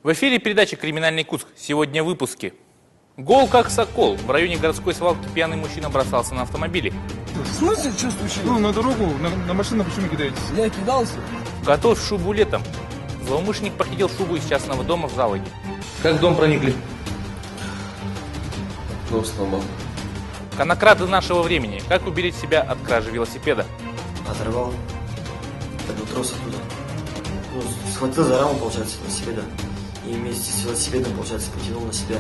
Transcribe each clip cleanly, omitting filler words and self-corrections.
В эфире передача «Криминальный Якутск». Сегодня в выпуске. Гол как сокол. В районе городской свалки пьяный мужчина бросался на автомобиле. В смысле, что случилось? Ну, на дорогу, на машину почему кидаетесь? Я кидался. Готовь шубу летом. Злоумышленник похитил шубу из частного дома в Залаге. Как в дом проникли? Дом сломал. Конокрады нашего времени. Как уберечь себя от кражи велосипеда? Оторвал. Тогда трос оттуда. Ну, схватил за раму, получается, велосипеда. И вместе с велосипедом, получается, потянул на себя.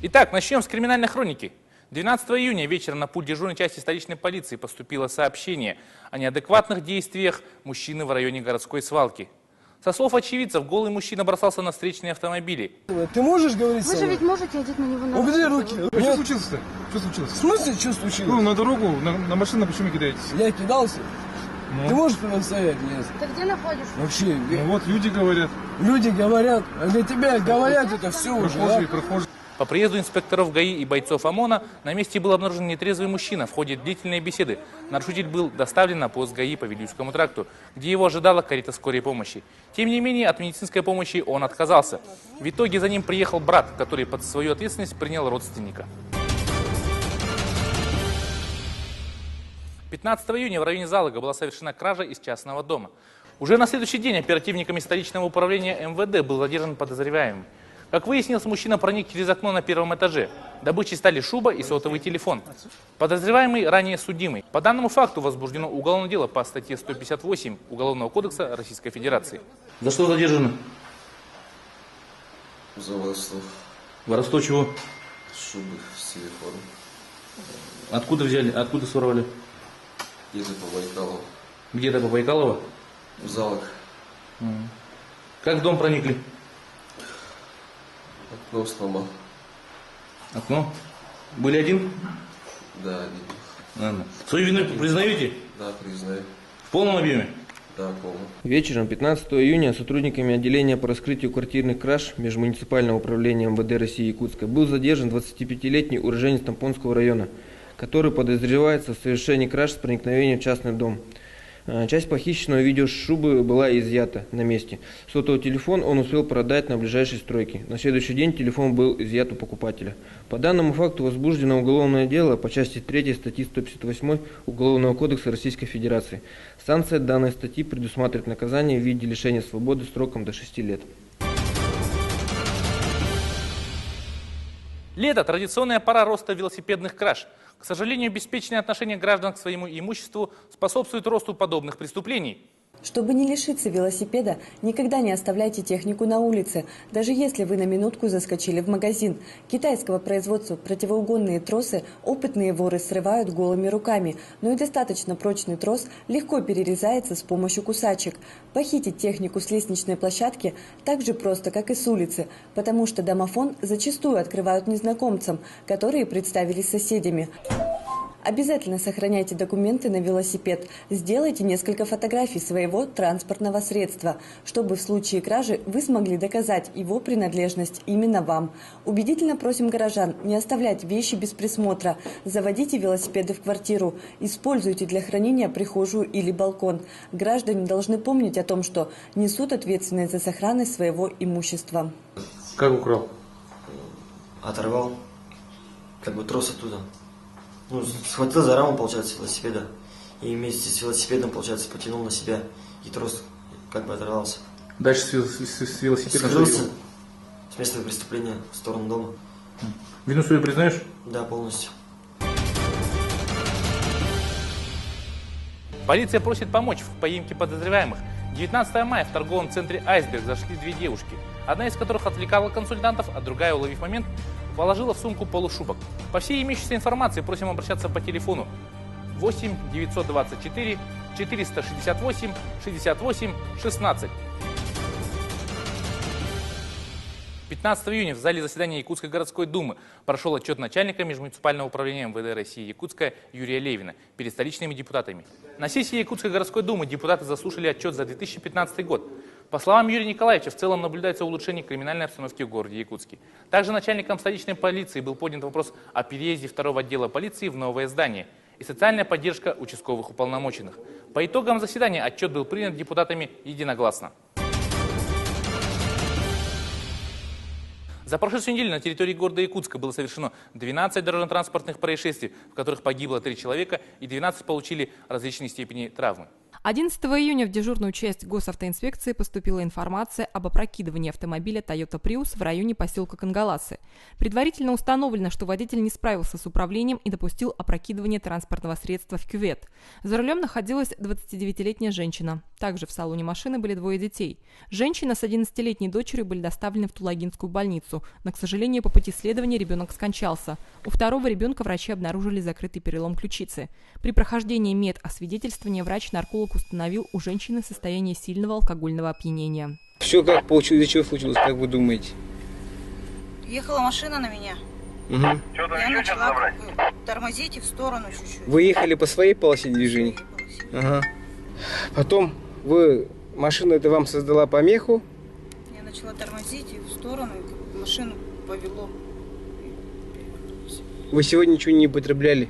Итак, начнем с криминальной хроники. 12 июня вечером на пульт дежурной части столичной полиции поступило сообщение о неадекватных действиях мужчины в районе городской свалки. Со слов очевидцев, голый мужчина бросался на встречные автомобили. Ты можешь говорить Вы же ведь можете одеть на него на Убери руки. Что случилось-то? Что случилось? В смысле, что случилось? Ну, на дорогу, на машину почему кидаетесь? Я кидался. Ну. Ты можешь предоставить мне? Ты где находишься? Вообще, Ну вот, люди говорят. люди говорят, а для тебя говорят это все уже, да? Прохожие. По приезду инспекторов ГАИ и бойцов ОМОНа на месте был обнаружен нетрезвый мужчина. В ходе длительной беседы нарушитель был доставлен на пост ГАИ по Вилюйскому тракту, где его ожидала карета скорой помощи. Тем не менее, от медицинской помощи он отказался. В итоге за ним приехал брат, который под свою ответственность принял родственника. 15 июня в районе Залага была совершена кража из частного дома. Уже на следующий день оперативниками столичного управления МВД был задержан подозреваемый. Как выяснилось, мужчина проник через окно на первом этаже. Добычей стали шуба и сотовый телефон. Подозреваемый ранее судимый. По данному факту возбуждено уголовное дело по статье 158 Уголовного кодекса Российской Федерации. За что задержаны? За воровство. Воровство чего? Шубы с телефоном. Откуда взяли? Откуда своровали? Где-то по Байкалу. Где-то по Байкалово? В Залог. Как в дом проникли? Окно сломал. Окно? Были один? Да, один. Ладно. Свою вину признаете? Да, признаю. В полном объеме? Да, полный. Вечером 15 июня сотрудниками отделения по раскрытию квартирных краж Межмуниципального управления МВД России Якутска был задержан 25-летний уроженец Тампонского района, который подозревается в совершении краж с проникновением в частный дом. Часть похищенного видео шубы была изъята на месте. Сотовый телефон он успел продать на ближайшей стройке. На следующий день телефон был изъят у покупателя. По данному факту возбуждено уголовное дело по части 3 статьи 158 Уголовного кодекса Российской Федерации. Санкция данной статьи предусматривает наказание в виде лишения свободы сроком до 6 лет. Лето – традиционная пора роста велосипедных краж. К сожалению, беспечное отношение граждан к своему имуществу способствует росту подобных преступлений. Чтобы не лишиться велосипеда, никогда не оставляйте технику на улице, даже если вы на минутку заскочили в магазин. Китайского производства противоугонные тросы опытные воры срывают голыми руками, но и достаточно прочный трос легко перерезается с помощью кусачек. Похитить технику с лестничной площадки так же просто, как и с улицы, потому что домофон зачастую открывают незнакомцам, которые представились соседями. Обязательно сохраняйте документы на велосипед. Сделайте несколько фотографий своего транспортного средства, чтобы в случае кражи вы смогли доказать его принадлежность именно вам. Убедительно просим горожан не оставлять вещи без присмотра. Заводите велосипеды в квартиру. Используйте для хранения прихожую или балкон. Граждане должны помнить о том, что несут ответственность за сохранность своего имущества. Как украл? Оторвал. Трос оттуда. Ну, схватил за раму, получается, велосипеда. И вместе с велосипедом, получается, потянул на себя. И трос оторвался. Дальше с велосипедом скрылся с места преступления в сторону дома. Вину свою признаешь? Да, полностью. Полиция просит помочь в поимке подозреваемых. 19 мая в торговом центре «Айсберг» зашли две девушки, одна из которых отвлекала консультантов, а другая, уловив момент, положила в сумку полушубок. По всей имеющейся информации просим обращаться по телефону 8 924 468 68 16. 15 июня в зале заседания Якутской городской думы прошел отчет начальника Межмуниципального управления МВД России Якутска Юрия Левина перед столичными депутатами. На сессии Якутской городской думы депутаты заслушали отчет за 2015 год. По словам Юрия Николаевича, в целом наблюдается улучшение криминальной обстановки в городе Якутске. Также начальником столичной полиции был поднят вопрос о переезде второго отдела полиции в новое здание. и социальная поддержка участковых уполномоченных. По итогам заседания отчет был принят депутатами единогласно. За прошедшую неделю на территории города Якутска было совершено 12 дорожно-транспортных происшествий, в которых погибло 3 человека и 12 получили различные степени травмы. 11 июня в дежурную часть госавтоинспекции поступила информация об опрокидывании автомобиля Toyota Prius в районе поселка Кангаласы. Предварительно установлено, что водитель не справился с управлением и допустил опрокидывание транспортного средства в кювет. За рулем находилась 29-летняя женщина. Также в салоне машины были 2 детей. Женщина с 11-летней дочерью были доставлены в Тулагинскую больницу, но, к сожалению, по пути следования ребенок скончался. У второго ребенка врачи обнаружили закрытый перелом ключицы. При прохождении медосвидетельствования врач-нарколог установил у женщины состояние сильного алкогольного опьянения. Все как получилось, что случилось, как вы думаете? Ехала машина на меня. Угу. Я начала тормозить и в сторону чуть-чуть. Вы ехали по своей полосе движения? Ага. Потом машина это вам создала помеху? Я начала тормозить и в сторону, и машину повело. Вы сегодня ничего не употребляли?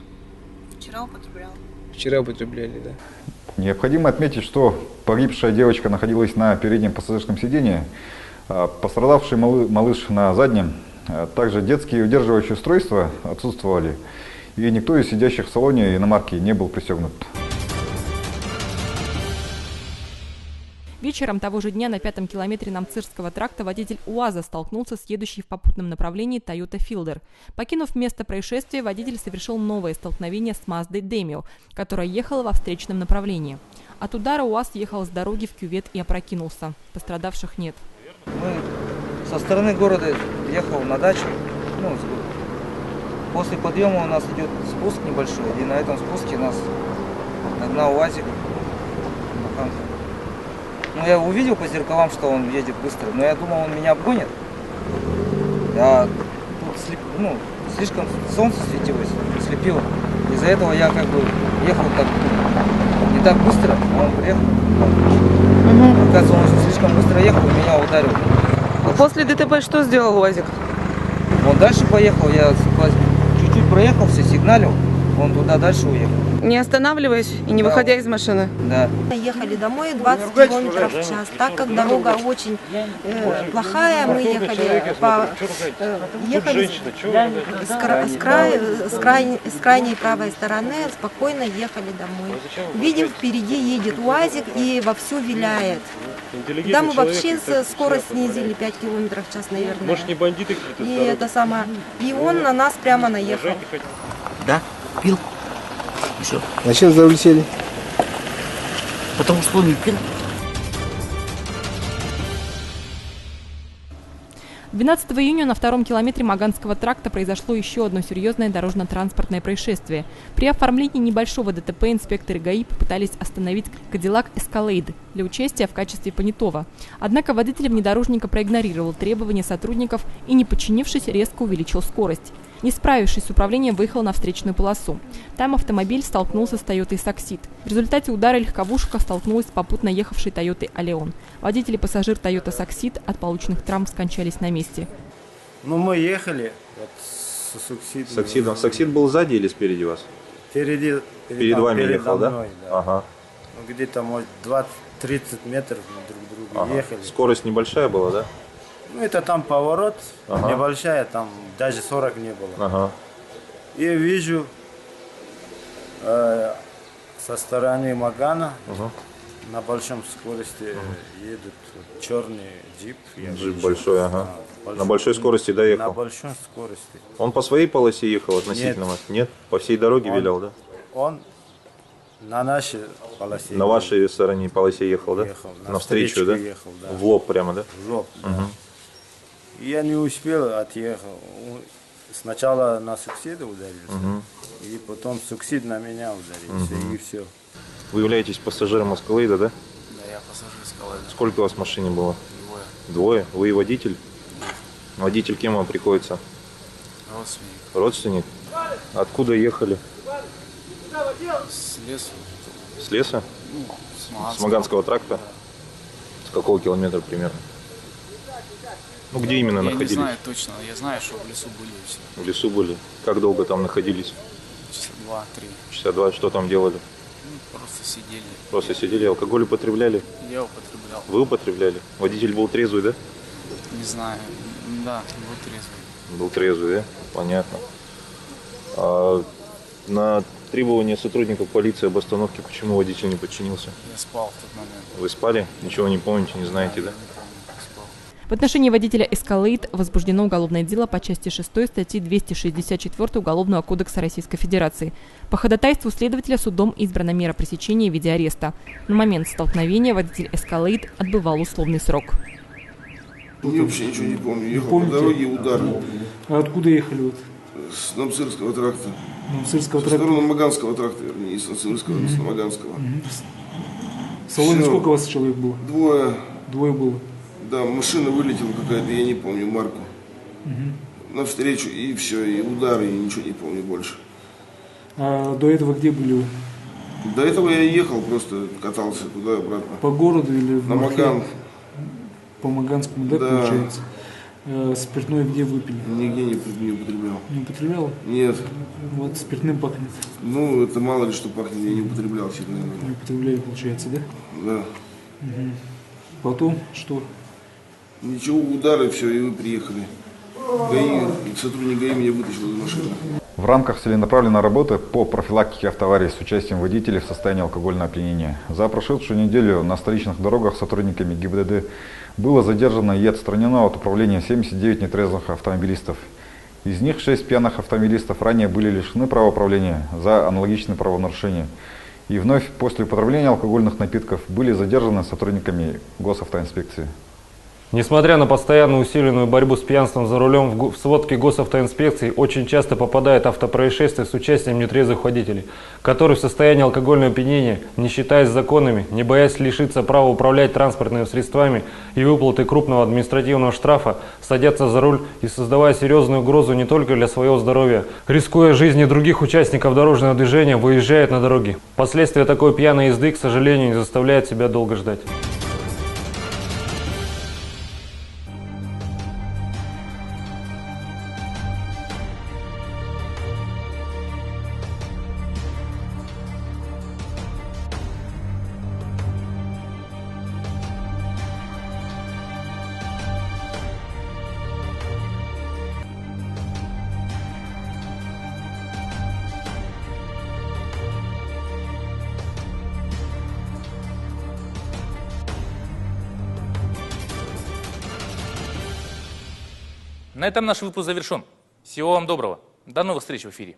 Вчера употребляла. Вчера употребляли, да. Необходимо отметить, что погибшая девочка находилась на переднем пассажирском сидении, пострадавший малыш на заднем. Также детские удерживающие устройства отсутствовали, и никто из сидящих в салоне иномарки не был пристегнут. Вечером того же дня на 5-м километре Намцирского тракта водитель УАЗа столкнулся с едущей в попутном направлении Toyota Fielder. Покинув место происшествия, водитель совершил новое столкновение с Маздой Демио, которая ехала во встречном направлении. От удара УАЗ ехал с дороги в кювет и опрокинулся. Пострадавших нет. Мы со стороны города ехал на дачу. После подъема у нас идет спуск небольшой, и на этом спуске нас нагнал УАЗик. Я увидел по зеркалам, что он едет быстро, но я думал, он меня обгонит. А тут слишком солнце светилось, слепило. Из-за этого я ехал не так быстро, а он приехал. Оказывается, он слишком быстро ехал и меня ударил. После ДТП что сделал УАЗик? Он дальше поехал, я чуть-чуть проехался, сигналил, он туда дальше уехал. Не останавливаясь и не выходя из машины? Да. Ехали домой 20 километров в час. Так как дорога очень плохая, мы ехали с крайней правой стороны, спокойно ехали домой. Видим, впереди едет УАЗик и вовсю виляет. Да, мы вообще скорость снизили 5 километров в час, наверное. Может, не бандиты какие-то? И это самое. И он на нас прямо наехал. Да, пил. Еще. Зачем за руль сели? Потому что он не пил. 12 июня на 2-м километре Маганского тракта произошло еще одно серьезное дорожно-транспортное происшествие. При оформлении небольшого ДТП инспекторы ГАИ попытались остановить Cadillac Escalade для участия в качестве понятого. Однако водитель внедорожника проигнорировал требования сотрудников и, не подчинившись, резко увеличил скорость. Не справившись с управлением, выехал на встречную полосу. Там автомобиль столкнулся с Toyota Succeed. В результате удара легковушка столкнулась с попутно ехавшей Toyota Allion. Водитель и пассажир Toyota Succeed от полученных травм скончались на месте. Мы ехали с Succeed. Succeed был сзади или спереди вас? Перед вами ехал, мной, да? Ага. Где-то, может, 20-30 метров друг к другу ехали. Скорость небольшая была, да? Это там поворот, небольшая, там даже 40 не было. Ага. И вижу со стороны Магана на большом скорости едет черный джип. Джип большой, ага. На большой скорости доехал? На большой скорости. Он по своей полосе ехал относительно вас? Нет? По всей дороге вилял, да? Он на нашей полосе. На вашей стороне полосе ехал, да? Ехал. Навстречу, да? Ехал, да? В лоб прямо, да? В лоб, да. Я не успел отъехать. Сначала на Succeed ударился, и потом Succeed на меня ударился, и все. Вы являетесь пассажиром Escalade, да? Да, я пассажир Escalade. Сколько у вас в машине было? Двое. Двое? Вы и водитель? Да. Водитель кем вам приходится? Родственник. Родственник? Откуда ехали? С леса. С леса? Ну, с Маганского тракта? Да. С какого километра примерно? Где именно находились? Я не знаю точно, я знаю, что в лесу были все. В лесу были? Как долго там находились? часа 2-3. Часа 2, что там делали? Ну, просто сидели. Просто сидели, алкоголь употребляли? Я употреблял. Вы употребляли? Водитель был трезвый, да? Не знаю. Да, был трезвый. Был трезвый, да? Понятно. А на требования сотрудников полиции об остановке почему водитель не подчинился? Я спал в тот момент. Вы спали? Ничего не помните, не знаете, да? В отношении водителя Escalade возбуждено уголовное дело по части 6 статьи 264 Уголовного кодекса Российской Федерации. По ходатайству следователя судом избрана мера пресечения в виде ареста. На момент столкновения водитель Escalade отбывал условный срок. Я вообще ничего не помню. Ехал по дороге, удар. А откуда ехали вот? С Намсырского тракта. Намсырского тракта? В сторону Маганского тракта, вернее, с Намсырского, с Маганского. В салоне сколько у вас человек было? Двое. Двое было? Да, машина вылетела какая-то, я не помню марку. Навстречу, и все, и удары, и ничего не помню больше. А до этого где были вы? До этого я ехал, просто катался туда-обратно. По городу или в На Маган. По Маганскому, да, получается? Спиртное где выпили? Нигде не употреблял. Не употреблял? Нет. Вот спиртным пахнет. Ну, это мало ли что пахнет, я не употреблял всегда. Не употребляли, получается, да? Да. Потом что? Ничего, удары, все, и вы приехали. Сотрудник ГАИ меня вытащил из машины. В рамках целенаправленной работы по профилактике автоаварий с участием водителей в состоянии алкогольного опьянения за прошедшую неделю на столичных дорогах сотрудниками ГИБДД было задержано и отстранено от управления 79 нетрезвых автомобилистов. Из них 6 пьяных автомобилистов ранее были лишены права управления за аналогичные правонарушения. И вновь после употребления алкогольных напитков были задержаны сотрудниками госавтоинспекции. Несмотря на постоянно усиленную борьбу с пьянством за рулем, в сводке госавтоинспекции очень часто попадают автопроисшествия с участием нетрезвых водителей, которые в состоянии алкогольного опьянения, не считаясь законами, не боясь лишиться права управлять транспортными средствами и выплаты крупного административного штрафа, садятся за руль и, создавая серьезную угрозу не только для своего здоровья, рискуя жизни других участников дорожного движения, выезжают на дороги. Последствия такой пьяной езды, к сожалению, не заставляют себя долго ждать. На этом наш выпуск завершен. Всего вам доброго. До новых встреч в эфире.